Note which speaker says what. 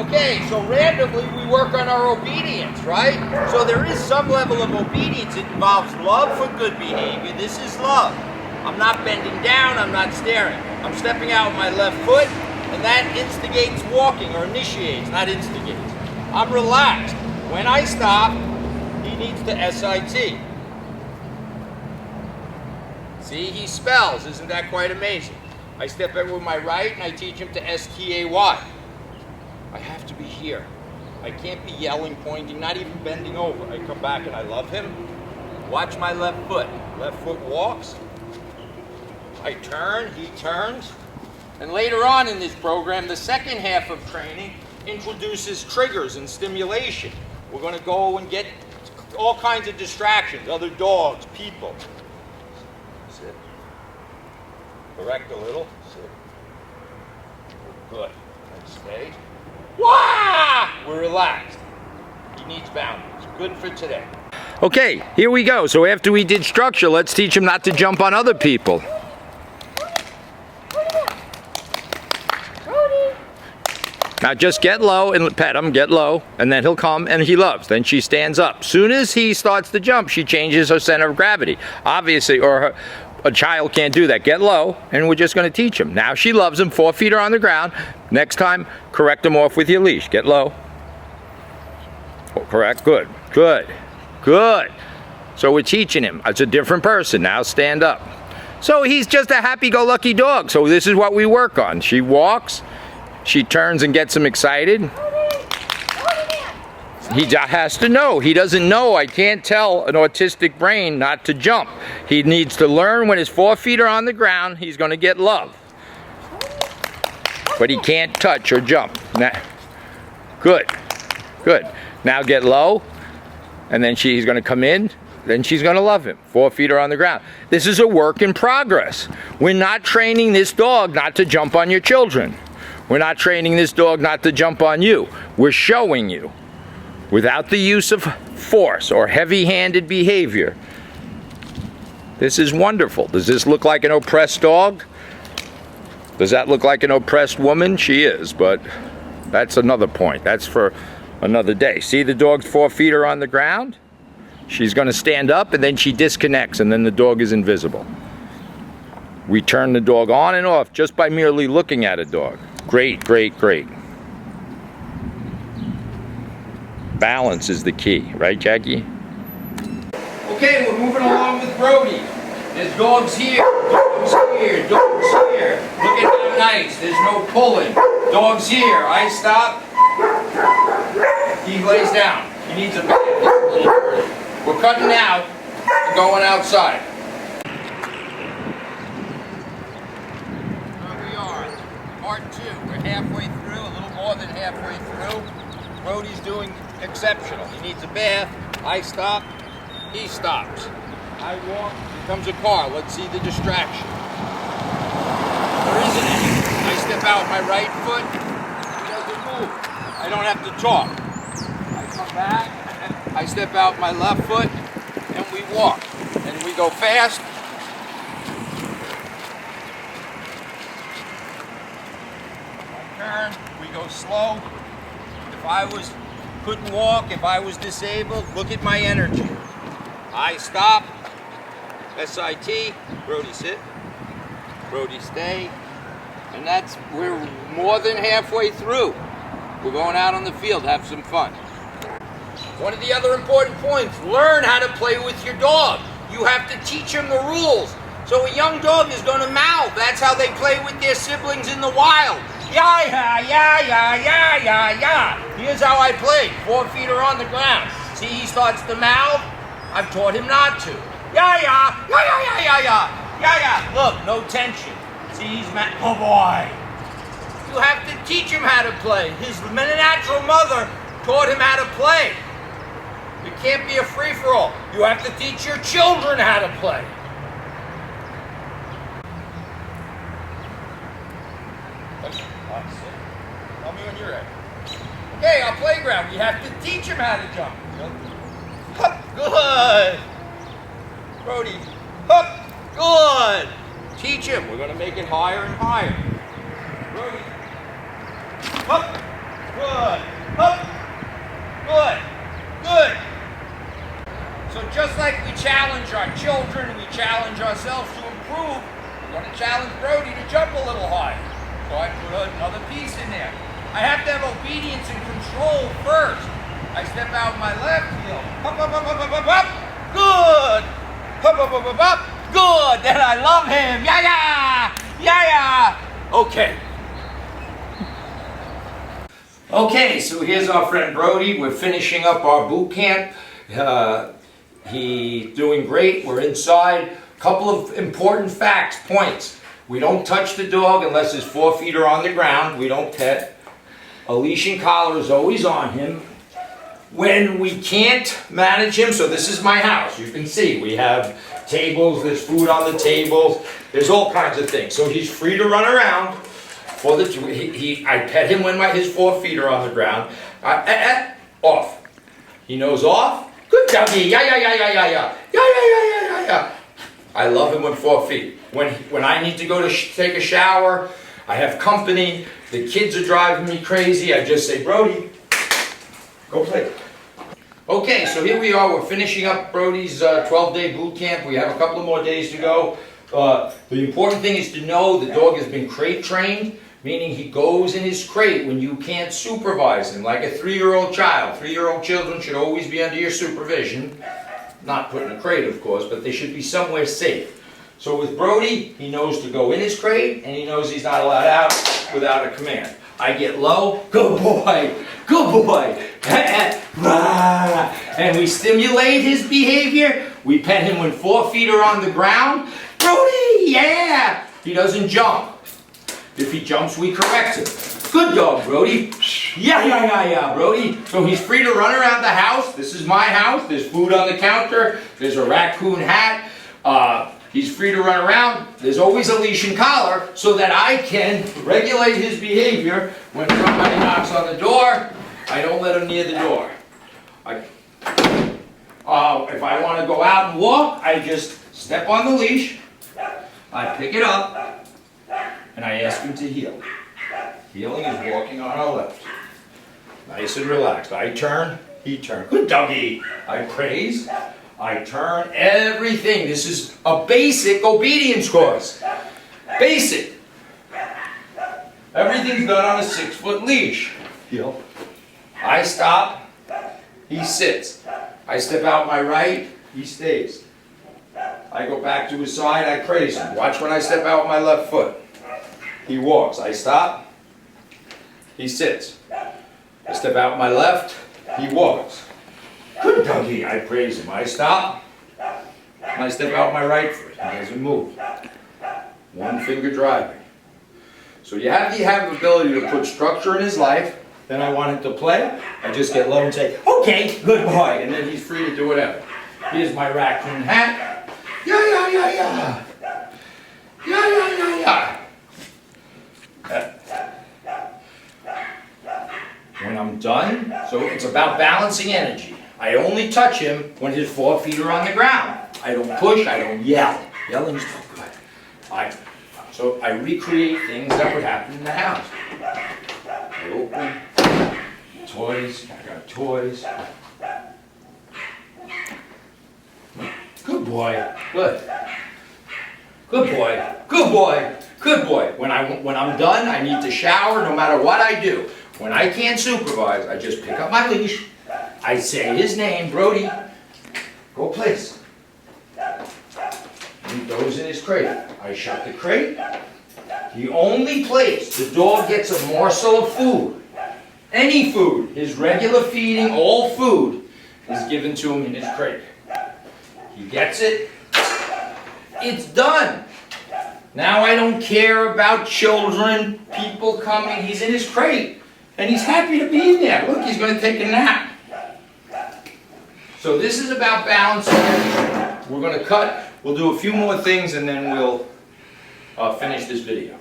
Speaker 1: Okay, so randomly we work on our obedience, right? So there is some level of obedience. It involves love for good behavior. This is love. I'm not bending down, I'm not staring. I'm stepping out with my left foot, and that instigates walking, or initiates, not instigates. I'm relaxed. When I stop, he needs to SIT. See, he spells. Isn't that quite amazing? I step in with my right, and I teach him to STAY. I have to be here. I can't be yelling, pointing, not even bending over. I come back and I love him. Watch my left foot. Left foot walks. I turn, he turns. And later on in this program, the second half of training introduces triggers and stimulation. We're going to go and get all kinds of distractions, other dogs, people. Sit. Correct a little. Sit. Good. And stay. Wah! We're relaxed. He needs boundaries. Good for today. Okay, here we go. So after we did structure, let's teach him not to jump on other people. Now just get low and pet him, get low, and then he'll come and he loves. Then she stands up. Soon as he starts to jump, she changes her center of gravity. Obviously, a child can't do that. Get low, and we're just going to teach him. Now she loves him. 4 feet are on the ground. Next time, correct him off with your leash. Get low. Oh, correct. Good. Good. Good. So we're teaching him. It's a different person. Now stand up. So he's just a happy-go-lucky dog. So this is what we work on. She walks. She turns and gets him excited. He has to know. He doesn't know. I can't tell an autistic brain not to jump. He needs to learn when his 4 feet are on the ground, he's going to get love. But he can't touch or jump. Now, good. Good. Now get low. And then he's going to come in. Then she's going to love him. 4 feet are on the ground. This is a work in progress. We're not training this dog not to jump on your children. We're not training this dog not to jump on you. We're showing you, without the use of force or heavy-handed behavior. This is wonderful. Does this look like an oppressed dog? Does that look like an oppressed woman? She is, but that's another point. That's for another day. See, the dog's 4 feet are on the ground. She's going to stand up, and then she disconnects, and then the dog is invisible. We turn the dog on and off just by merely looking at a dog. Great, great, great. Balance is the key, right, Jackie? Okay, we're moving along with Brody. There's dogs here, dogs here, dogs here. Look at how nice. There's no pulling. Dogs here. I stop. He lays down. He needs a bath. We're cutting out and going outside. Here we are. Part 2. We're halfway through, a little more than halfway through. Brody's doing exceptional. He needs a bath. I stop. He stops. I walk. Here comes a car. Let's see the distraction. There isn't any. I step out my right foot. He doesn't move. I don't have to talk. I come back. I step out my left foot, and we walk. And we go fast. I turn. We go slow. If I couldn't walk, if I was disabled, look at my energy. I stop. SIT. Brody sit. Brody stay. And we're more than halfway through. We're going out on the field, have some fun. One of the other important points, learn how to play with your dog. You have to teach him the rules. So a young dog is going to mouth. That's how they play with their siblings in the wild. Yeah, yeah, yeah, yeah, yeah, yeah, yeah. Here's how I play. 4 feet are on the ground. See, he starts to mouth. I've taught him not to. Yeah, yeah, yeah, yeah, yeah, yeah, yeah, yeah, yeah. Look, no tension. See, he's mad. Oh boy. You have to teach him how to play. His natural mother taught him how to play. It can't be a free-for-all. You have to teach your children how to play. Tell me when you're ready. Okay, our playground. We have to teach him how to jump. Good. Brody. Good. Teach him. We're going to make it higher and higher. Brody. Good. Up. Good. Good. So just like we challenge our children, we challenge ourselves to improve, we're going to challenge Brody to jump a little higher. So I put another piece in there. I have to have obedience and control first. I step out my left heel. Up, up, up, up, up, up, up. Good. Up, up, up, up, up. Good. Then I love him. Yeah, yeah. Yeah, yeah. Okay. Okay, so here's our friend Brody. We're finishing up our boot camp. He's doing great. We're inside. Couple of important facts, points. We don't touch the dog unless his 4 feet are on the ground. We don't pet. A leash and collar is always on him. When we can't manage him, so this is my house. You can see we have tables, there's food on the tables, there's all kinds of things. So he's free to run around. I pet him when his 4 feet are on the ground. Off. He knows off. Good doggy. Yeah, yeah, yeah, yeah, yeah, yeah. Yeah, yeah, yeah, yeah, yeah, yeah. I love him with 4 feet. When I need to go to take a shower, I have company, the kids are driving me crazy, I just say, Brody, go play. Okay, so here we are, we're finishing up Brody's 12-day boot camp. We have a couple of more days to go. The important thing is to know the dog has been crate trained, meaning he goes in his crate when you can't supervise him, like a 3-year-old child. 3-year-old children should always be under your supervision. Not put in a crate, of course, but they should be somewhere safe. So with Brody, he knows to go in his crate, and he knows he's not allowed out without a command. I get low, good boy, good boy. And we stimulate his behavior. We pet him when 4 feet are on the ground. Brody, yeah! He doesn't jump. If he jumps, we correct him. Good dog, Brody. Yeah, yeah, yeah, yeah, Brody. So he's free to run around the house. This is my house. There's food on the counter. There's a raccoon hat. He's free to run around. There's always a leash and collar so that I can regulate his behavior. When somebody knocks on the door, I don't let him near the door. If I want to go out and walk, I just step on the leash. I pick it up, and I ask him to heel. Heeling is walking on our left. Nice and relaxed. I turn, he turns. Good doggy. I praise. I turn, everything. This is a basic obedience course. Basic. Everything's done on a 6-foot leash. Heel. I stop, he sits. I step out my right, he stays. I go back to his side, I praise him. Watch when I step out my left foot. He walks. I stop, he sits. I step out my left, he walks. Good doggy, I praise him. I stop, and I step out my right foot. He doesn't move. One finger driving. So you have to have the ability to put structure in his life. Then I want him to play. I just get low and say, okay, good boy. And then he's free to do whatever. Here's my raccoon hat. Yeah, yeah, yeah, yeah. Yeah, yeah, yeah, yeah. When I'm done, so it's about balancing energy. I only touch him when his 4 feet are on the ground. I don't push, I don't yell. Yelling is not good. So I recreate things that would happen in the house. I open, toys, I got toys. Good boy, good. Good boy, good boy, good boy. When I'm done, I need to shower no matter what I do. When I can't supervise, I just pick up my leash. I say his name, Brody. Go place. He goes in his crate. I shut the crate. The only place the dog gets a morsel of food, any food, his regular feeding, all food, is given to him in his crate. He gets it. It's done. Now I don't care about children, people coming. He's in his crate. And he's happy to be in there. Look, he's going to take a nap. So this is about balancing everything. We're going to cut. We'll do a few more things and then we'll finish this video.